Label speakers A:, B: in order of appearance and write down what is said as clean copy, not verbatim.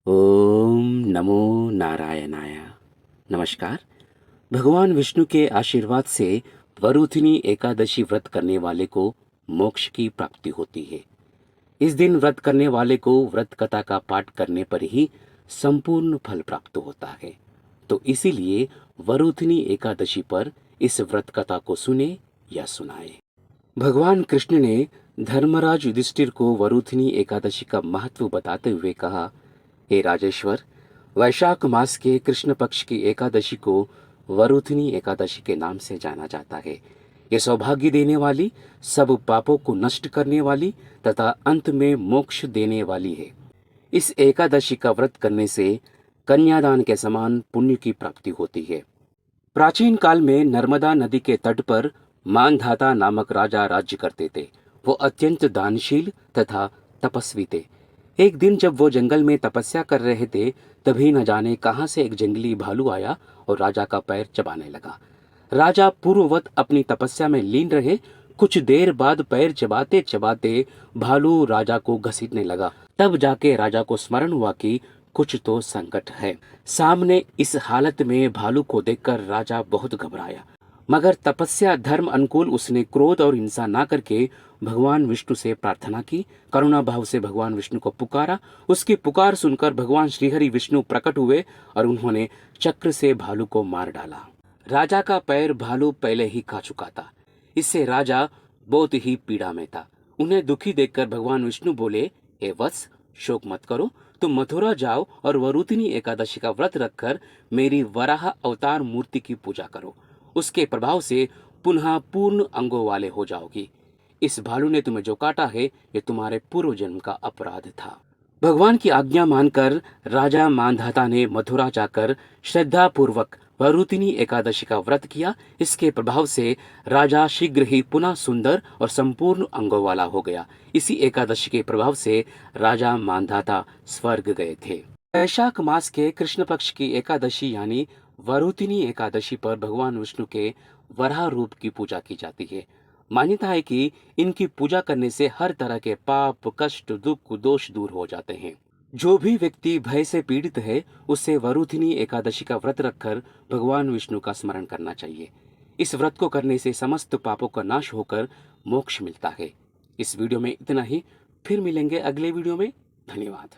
A: ओम नमो नारायणाय। नमस्कार। भगवान विष्णु के आशीर्वाद से वरुथिनी एकादशी व्रत करने वाले को मोक्ष की प्राप्ति होती है। इस दिन व्रत करने वाले को व्रत कथा का पाठ करने पर ही संपूर्ण फल प्राप्त होता है। तो इसीलिए वरुथिनी एकादशी पर इस व्रत कथा को सुने या सुनाए। भगवान कृष्ण ने धर्मराज युधिष्ठिर को वरुथिनी एकादशी का महत्व बताते हुए कहा, हे राजेश्वर, वैशाख मास के कृष्ण पक्ष की एकादशी को वरुथिनी एकादशी के नाम से जाना जाता है। ये सौभाग्य देने वाली, सब पापों को नष्ट करने वाली तथा अंत में मोक्ष देने वाली है। इस एकादशी का व्रत करने से कन्यादान के समान पुण्य की प्राप्ति होती है। प्राचीन काल में नर्मदा नदी के तट पर मानधाता नामक राजा राज्य करते थे। वो अत्यंत दानशील तथा तपस्वी थे। एक दिन जब वो जंगल में तपस्या कर रहे थे, तभी न जाने कहां से एक जंगली भालू आया और राजा का पैर चबाने लगा। राजा पूर्ववत अपनी तपस्या में लीन रहे। कुछ देर बाद पैर चबाते चबाते भालू राजा को घसीटने लगा। तब जाके राजा को स्मरण हुआ कि कुछ तो संकट है। सामने इस हालत में भालू को देखकर राजा बहुत घबराया, मगर तपस्या धर्म अनुकूल उसने क्रोध और हिंसा ना करके भगवान विष्णु से प्रार्थना की। करुणा भाव से भगवान विष्णु को पुकारा। उसकी पुकार सुनकर भगवान श्रीहरि विष्णु प्रकट हुए और उन्होंने चक्र से भालू को मार डाला। राजा का पैर भालू पहले ही खा चुका था। इससे राजा बहुत ही पीड़ा में था। उन्हें दुखी देखकर भगवान विष्णु बोले, हे वत्स, शोक मत करो। तुम मथुरा जाओ और वरुथिनी एकादशी का व्रत रखकर मेरी वराह अवतार मूर्ति की पूजा करो। उसके प्रभाव से पुनः पूर्ण अंगों वाले हो जाओगी। इस भालू ने तुम्हें जो काटा है, ये तुम्हारे पूर्व जन्म का अपराध था। भगवान की आज्ञा मानकर राजा मानधाता ने मथुरा जाकर श्रद्धा पूर्वक वरुथिनी एकादशी का व्रत किया। इसके प्रभाव से राजा शीघ्र ही पुनः सुंदर और संपूर्ण अंगों वाला हो गया। इसी एकादशी के प्रभाव से राजा मानधाता स्वर्ग गए थे। वैशाख मास के कृष्ण पक्ष की एकादशी यानी वरुथिनी एकादशी पर भगवान विष्णु के वराह रूप की पूजा की जाती है। मान्यता है कि इनकी पूजा करने से हर तरह के पाप, कष्ट, दुख, दोष दूर हो जाते हैं। जो भी व्यक्ति भय से पीड़ित है, उसे वरुथिनी एकादशी का व्रत रखकर भगवान विष्णु का स्मरण करना चाहिए। इस व्रत को करने से समस्त पापों का नाश होकर मोक्ष मिलता है। इस वीडियो में इतना ही। फिर मिलेंगे अगले वीडियो में। धन्यवाद।